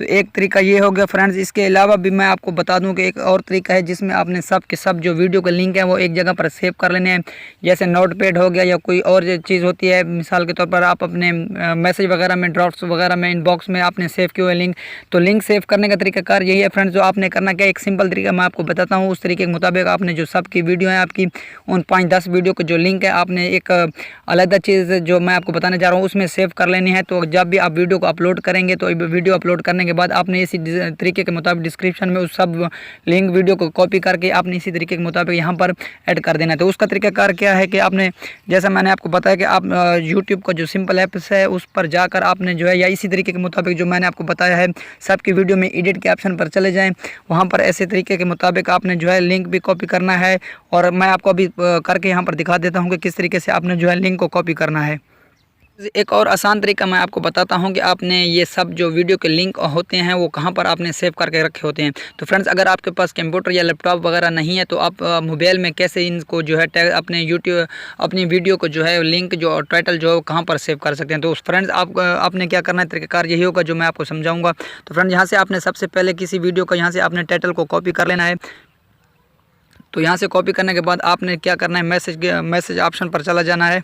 तो एक तरीका ये हो गया फ्रेंड्स। इसके अलावा भी मैं आपको बता दूं कि एक और तरीका है जिसमें आपने सब के सब जो वीडियो के लिंक है वो एक जगह पर सेव कर लेने हैं। जैसे नोटपैड हो गया या कोई और जो चीज़ होती है, मिसाल के तौर पर आप अपने मैसेज वगैरह में, ड्राफ्ट्स वगैरह में, इनबॉक्स में आपने सेव किए हुए लिंक, तो लिंक सेव करने का तरीकाकार यही है फ्रेंड्स। जो आपने करना क्या, एक सिंपल तरीका मैं आपको बताता हूँ। उस तरीके के मुताबिक आपने जो सब की वीडियो है आपकी, उन 5-10 वीडियो के जो लिंक है आपने एक अलग चीज़ जो मैं आपको बताने जा रहा हूँ उसमें सेव कर लेनी है। तो जब भी आप वीडियो को अपलोड करेंगे तो वीडियो अपलोड करने के बाद आपने इसी तरीके के मुताबिक डिस्क्रिप्शन में उस सब लिंक वीडियो को कॉपी करके आपने इसी तरीके के मुताबिक यहाँ पर ऐड कर देना है। तो उसका तरीकाकार क्या है कि आपने, जैसा मैंने आपको बताया कि आप यूट्यूब का जो सिंपल ऐप्स है उस पर जाकर आपने जो है, या इसी तरीके के मुताबिक जो मैंने आपको बताया है सबकी वीडियो में एडिट के ऑप्शन पर चले जाएँ। वहाँ पर ऐसे तरीके के मुताबिक आपने जो है लिंक भी कॉपी करना है, और मैं आपको अभी करके यहाँ पर दिखा देता हूँ कि किस तरीके से आपने जो है लिंक को कॉपी करना है। एक और आसान तरीका मैं आपको बताता हूं कि आपने ये सब जो वीडियो के लिंक होते हैं वो कहां पर आपने सेव करके रखे होते हैं। तो फ्रेंड्स, अगर आपके पास कंप्यूटर या लैपटॉप वगैरह नहीं है तो आप मोबाइल में कैसे इनको जो है अपने यूट्यूब, अपनी वीडियो को जो है लिंक जो टाइटल जो है कहाँ पर सेव कर सकते हैं। तो फ्रेंड्स, आपने क्या करना है, तरीकाकार यही होगा जो मैं आपको समझाऊँगा। तो फ्रेंड्स, यहाँ से आपने सबसे पहले किसी वीडियो का यहाँ से आपने टाइटल को कॉपी कर लेना है। तो यहाँ से कॉपी करने के बाद आपने क्या करना है, मैसेज ऑप्शन पर चला जाना है।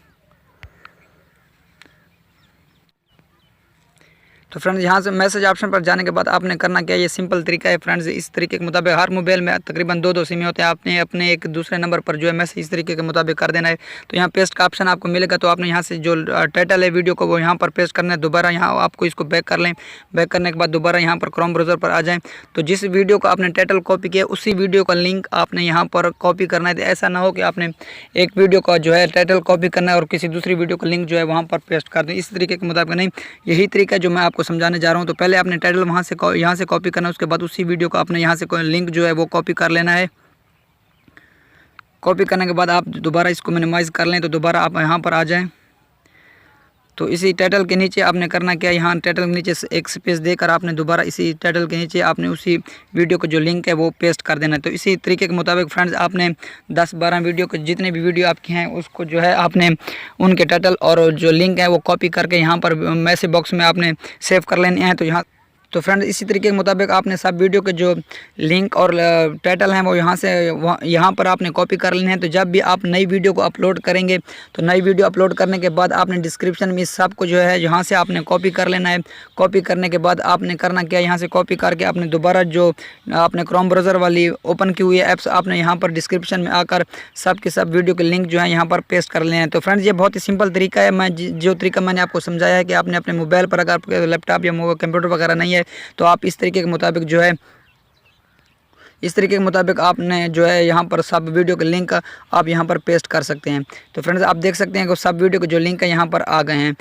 तो फ्रेंड्स, यहाँ से मैसेज ऑप्शन पर जाने के बाद आपने करना क्या, ये सिंपल तरीका है फ्रेंड्स। इस तरीके के मुताबिक हर मोबाइल में तकरीबन 2-2 सिम होते हैं। आपने अपने एक दूसरे नंबर पर जो है मैसेज इस तरीके के मुताबिक कर देना है। तो यहाँ पेस्ट का ऑप्शन आपको मिलेगा, तो आपने यहाँ से जो टाइटल है वीडियो को वो यहाँ पर पेस्ट करना है। दोबारा यहाँ आपको इसको बैक कर लें। बैक करने के बाद दोबारा यहाँ पर क्रोम ब्राउज़र पर आ जाएँ। तो जिस वीडियो को आपने टाइटल कॉपी किया उसी वीडियो का लिंक आपने यहाँ पर कॉपी करना है। तो ऐसा ना हो कि आपने एक वीडियो का जो है टाइटल कॉपी करना है और किसी दूसरी वीडियो का लिंक जो है वहाँ पर पेस्ट कर दें। इस तरीके के मुताबिक नहीं, यही तरीका जो मैं आपको समझाने जा रहा हूँ। तो पहले आपने टाइटल वहाँ से यहाँ से कॉपी करना है, उसके बाद उसी वीडियो को आपने यहाँ से लिंक जो है वो कॉपी कर लेना है। कॉपी करने के बाद आप दोबारा इसको मिनिमाइज़ कर लें, तो दोबारा आप यहाँ पर आ जाएं। तो इसी टाइटल के नीचे आपने करना क्या, यहाँ टाइटल के नीचे एक स्पेस देकर आपने दोबारा इसी टाइटल के नीचे आपने उसी वीडियो का जो लिंक है वो पेस्ट कर देना है। तो इसी तरीके के मुताबिक फ्रेंड्स, आपने 10-12 वीडियो के जितने भी वीडियो आपके हैं उसको जो है आपने उनके टाइटल और जो लिंक है वो कॉपी करके यहाँ पर मैसेज बॉक्स में आपने सेव कर लेने हैं। तो फ्रेंड्स, इसी तरीके के मुताबिक आपने सब वीडियो के जो लिंक और टाइटल हैं वो यहाँ पर आपने कॉपी कर लेने हैं। तो जब भी आप नई वीडियो को अपलोड करेंगे तो नई वीडियो अपलोड करने के बाद आपने डिस्क्रिप्शन में इस सब को जो है यहाँ से आपने कॉपी कर लेना है। कॉपी करने के बाद आपने करना क्या, यहाँ से कॉपी करके आपने दोबारा जो आपने क्रोम ब्राउज़र वाली ओपन की हुई ऐप्स आपने यहाँ पर डिस्क्रिप्शन में आकर सब के सब वीडियो के लिंक जो है यहाँ पर पेस्ट कर लेना है। तो फ्रेंड्स, ये बहुत ही सिंपल तरीका है। मैं जो तरीका मैंने आपको समझाया है कि आपने अपने मोबाइल पर, अगर लैपटॉप या कंप्यूटर वगैरह नहीं है तो आप इस तरीके के मुताबिक जो है, इस तरीके के मुताबिक आपने जो है यहाँ पर सब वीडियो के लिंक आप यहाँ पर पेस्ट कर सकते हैं। तो फ्रेंड्स, आप देख सकते हैं कि सब वीडियो के जो लिंक है यहाँ पर आ गए हैं।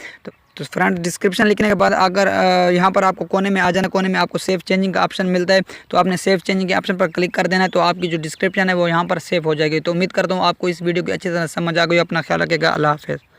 तो फ्रेंड, डिस्क्रिप्शन लिखने के बाद अगर यहाँ पर आपको कोने में आ जाना, कोने में आपको सेव चेंजिंग का ऑप्शन मिलता है। तो आपने सेव चेंजिंग के ऑप्शन पर क्लिक कर देना है। तो आपकी जो डिस्क्रिप्शन है वो यहाँ पर सेव हो जाएगी। तो उम्मीद करता हूँ आपको इस वीडियो की अच्छी तरह समझ आ गई। अपना ख्याल रखिएगा। अल्लाह हाफ़िज़।